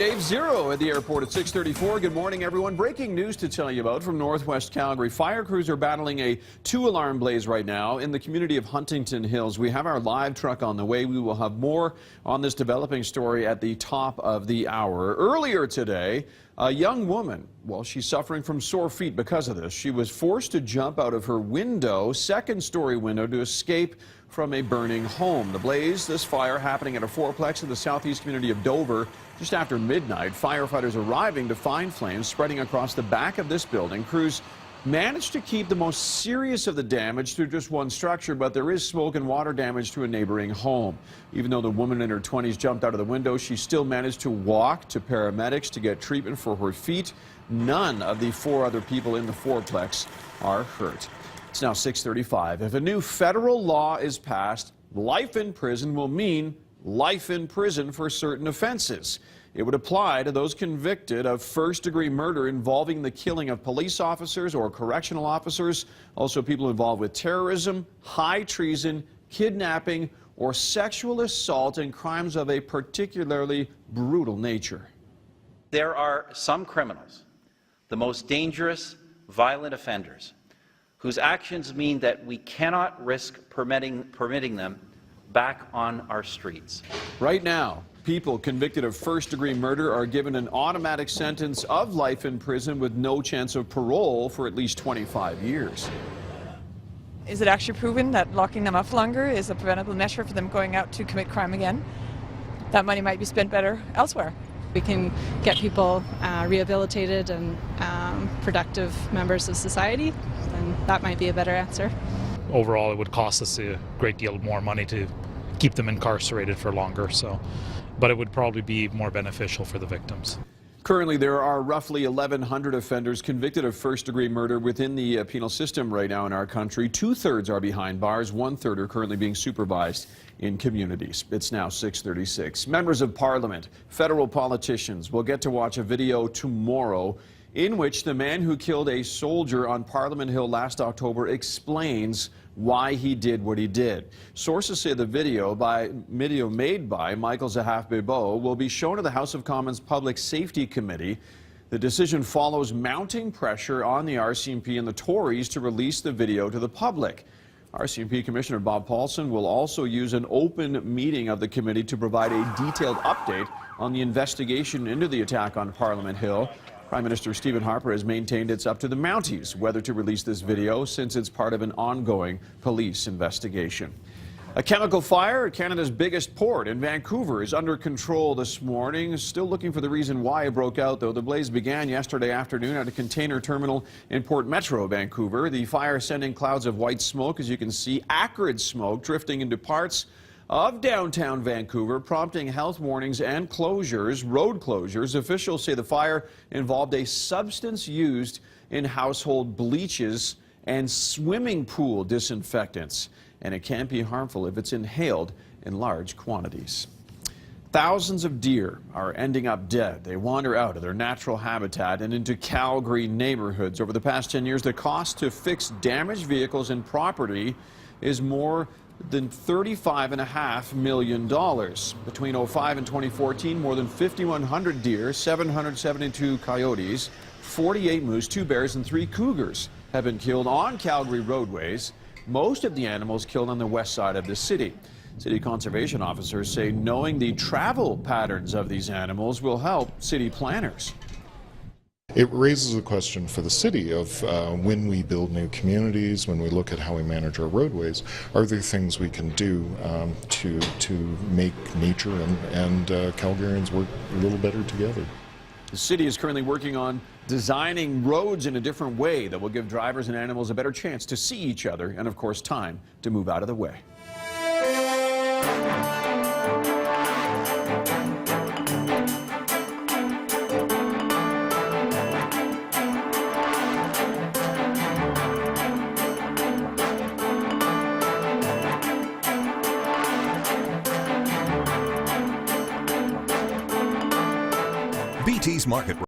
-0 at the airport at 6:34. Good morning, everyone. Breaking news to tell you about from Northwest Calgary. Fire crews are battling a 2-alarm blaze right now in the community of Huntington Hills. We have our live truck on the way. We will have more on this developing story at the top of the hour. Earlier today, a young woman, well, she's suffering from sore feet because of this. She was forced to jump out of her window, second-story window, to escape from a burning home. The blaze, this fire happening at a fourplex in the southeast community of Dover just after midnight. Firefighters arriving to find flames spreading across the back of this building. Crews managed to keep the most serious of the damage to just one structure, but there is smoke and water damage to a neighboring home. Even though the woman in her 20s jumped out of the window, she still managed to walk to paramedics to get treatment for her feet. None of the 4 other people in the fourplex are hurt. It's now 6:35. If a new federal law is passed, life in prison will mean life in prison for certain offenses. It would apply to those convicted of first-degree murder involving the killing of police officers or correctional officers, also people involved with terrorism, high treason, kidnapping, or sexual assault and crimes of a particularly brutal nature. There are some criminals, the most dangerous, violent offenders, whose actions mean that we cannot risk permitting them back on our streets. Right now, people convicted of first-degree murder are given an automatic sentence of life in prison with no chance of parole for at least 25 years. Is it actually proven that locking them up longer is a preventable measure for them going out to commit crime again? That money might be spent better elsewhere. We can get people rehabilitated and productive members of society, then that might be a better answer. Overall, it would cost us a great deal more money to keep them incarcerated for longer, but it would probably be more beneficial for the victims. Currently, there are roughly 1,100 offenders convicted of first-degree murder within the penal system right now in our country. 2/3 are behind bars. 1/3 are currently being supervised in communities. It's now 6:36. Members of Parliament, federal politicians will get to watch a video tomorrow in which the man who killed a soldier on Parliament Hill last October explains why he did what he did. Sources say the video made by Michael Zahaf-Bibeau will be shown to the House of Commons Public Safety Committee. The decision follows mounting pressure on the RCMP and the Tories to release the video to the public. RCMP Commissioner Bob Paulson will also use an open meeting of the committee to provide a detailed update on the investigation into the attack on Parliament Hill. Prime Minister Stephen Harper has maintained it's up to the Mounties whether to release this video since it's part of an ongoing police investigation. A chemical fire at Canada's biggest port in Vancouver is under control this morning. Still looking for the reason why it broke out, though. The blaze began yesterday afternoon at a container terminal in Port Metro, Vancouver. The fire sending clouds of white smoke, as you can see, acrid smoke drifting into parts of downtown Vancouver, prompting health warnings and road closures. Officials say the fire involved a substance used in household bleaches and swimming pool disinfectants, and it can be harmful if it's inhaled in large quantities. Thousands of deer are ending up dead. They wander out of their natural habitat and into Calgary neighborhoods. Over the past 10 years, the cost to fix damaged vehicles and property is more than $35.5 million. Between 2005 and 2014, more than 5,100 deer, 772 coyotes, 48 moose, 2 bears, and 3 cougars have been killed on Calgary roadways. Most of the animals killed on the west side of the city. City conservation officers say knowing the travel patterns of these animals will help city planners. It raises a question for the city of when we build new communities, when we look at how we manage our roadways, are there things we can do to make nature and Calgarians work a little better together? The city is currently working on designing roads in a different way that will give drivers and animals a better chance to see each other and, of course, time to move out of the way. BT's Market